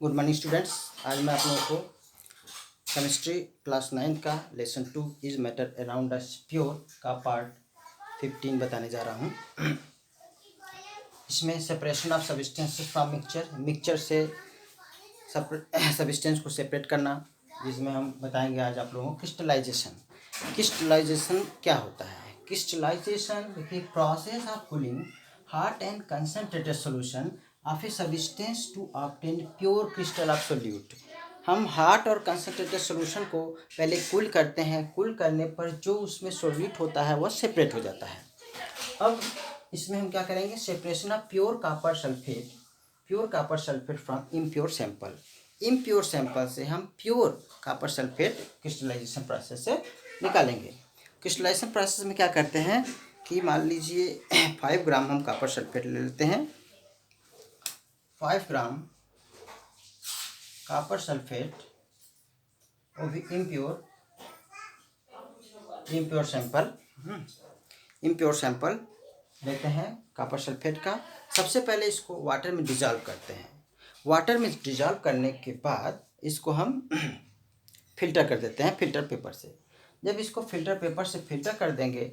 Good morning students. आज मैं आप लोगों को केमिस्ट्री क्लास 9 का lesson 2 is matter around us pure का पार्ट 15 बताने जा रहा हूँ। इसमें separation of substances from mixture से सब्सटेंस को सेपरेट करना, जिसमें हम बताएंगे आज आप लोगों को क्रिस्टलाइजेशन क्या होता है। Crystallization the process of cooling hot and concentrated solution of a substance to obtain pure crystal of solute। हम हॉट और कंसनट्रेटेड सोल्यूशन को पहले कूल करते हैं। कूल करने पर जो उसमें सोल्यूट होता है वह सेपरेट हो जाता है। अब इसमें हम क्या करेंगे, separation of pure copper sulphate from impure sample. Impure sample से हम pure copper sulphate crystallization process से निकालेंगे। क्रिस्टलाइजेशन प्रोसेस में क्या करते हैं कि मान लीजिए 5 ग्राम हम कॉपर सल्फेट ले लेते हैं। 5 ग्राम कॉपर सल्फेट वो भी इम्प्योर सैंपल लेते हैं कॉपर सल्फेट का। सबसे पहले इसको वाटर में डिजॉल्व करते हैं। वाटर में डिजॉल्व करने के बाद इसको हम फिल्टर कर देते हैं फिल्टर पेपर से। जब इसको फिल्टर पेपर से फिल्टर कर देंगे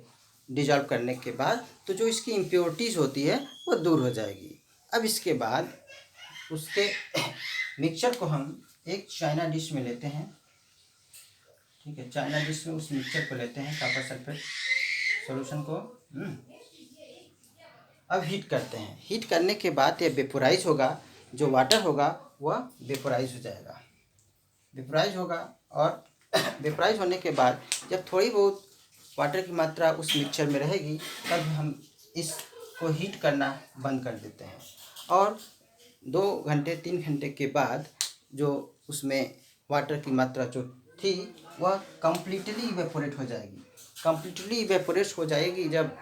डिजॉल्व करने के बाद, तो जो इसकी इम्प्योरिटीज़ होती है वो दूर हो जाएगी। अब इसके बाद उसके मिक्सचर को हम एक चाइना डिश में लेते हैं। ठीक है, चाइना डिश में उस मिक्सचर को लेते हैं, कॉपर सल्फेट सॉल्यूशन को। अब हीट करते हैं। हीट करने के बाद ये वेपोराइज होगा, जो वाटर होगा वह वेपोराइज हो जाएगा, वेपोराइज होगा। और वेपोराइज होने के बाद जब थोड़ी बहुत वाटर की मात्रा उस मिक्सचर में रहेगी, तब हम इसको हीट करना बंद कर देते हैं। और 2 घंटे 3 घंटे के बाद जो उसमें वाटर की मात्रा जो थी वह कम्प्लीटली इवेपोरेट हो जाएगी। जब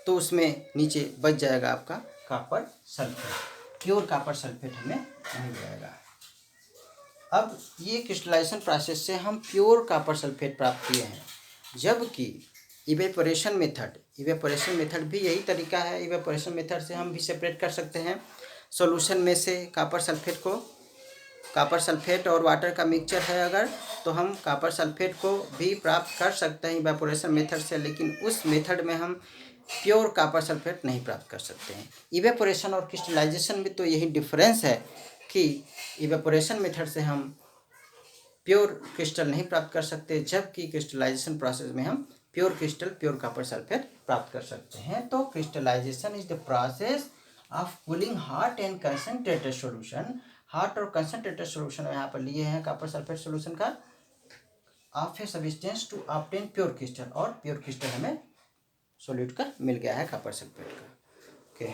तो उसमें नीचे बच जाएगा आपका copper sulphate. Pure copper sulphate हमें मिल जाएगा। अब ये क्रिस्टलाइजेशन प्रोसेस से हम प्योर कॉपर सल्फेट प्राप्त किए हैं। जबकि इवेपोरेशन मेथड भी यही तरीका है। इवेपोरेशन मेथड से हम भी सेपरेट कर सकते हैं सॉल्यूशन में से कॉपर सल्फेट को। कॉपर सल्फेट और वाटर का मिक्सचर है अगर, तो हम कॉपर सल्फेट को भी प्राप्त कर सकते हैं इवेपोरेशन मेथड से, लेकिन उस मेथड में हम प्योर कॉपर सल्फेट नहीं प्राप्त कर सकते हैं। इवेपोरेशन और क्रिस्टलाइजेशन में तो यही डिफरेंस है कि इवेपोरेशन मेथड से हम प्योर क्रिस्टल नहीं प्राप्त कर सकते, जबकि क्रिस्टलाइजेशन प्रोसेस में हम प्योर कॉपर सल्फेट प्राप्त कर सकते हैं। तो crystallization is the process of cooling hot and concentrated solution. Hot और कंसनट्रेटेड सॉल्यूशन यहाँ पर लिए हैं कॉपर सल्फेट सॉल्यूशन का, of a substance to obtain pure crystal. और प्योर क्रिस्टल हमें सॉल्यूट का मिल गया है कॉपर सल्फेट का। ओके।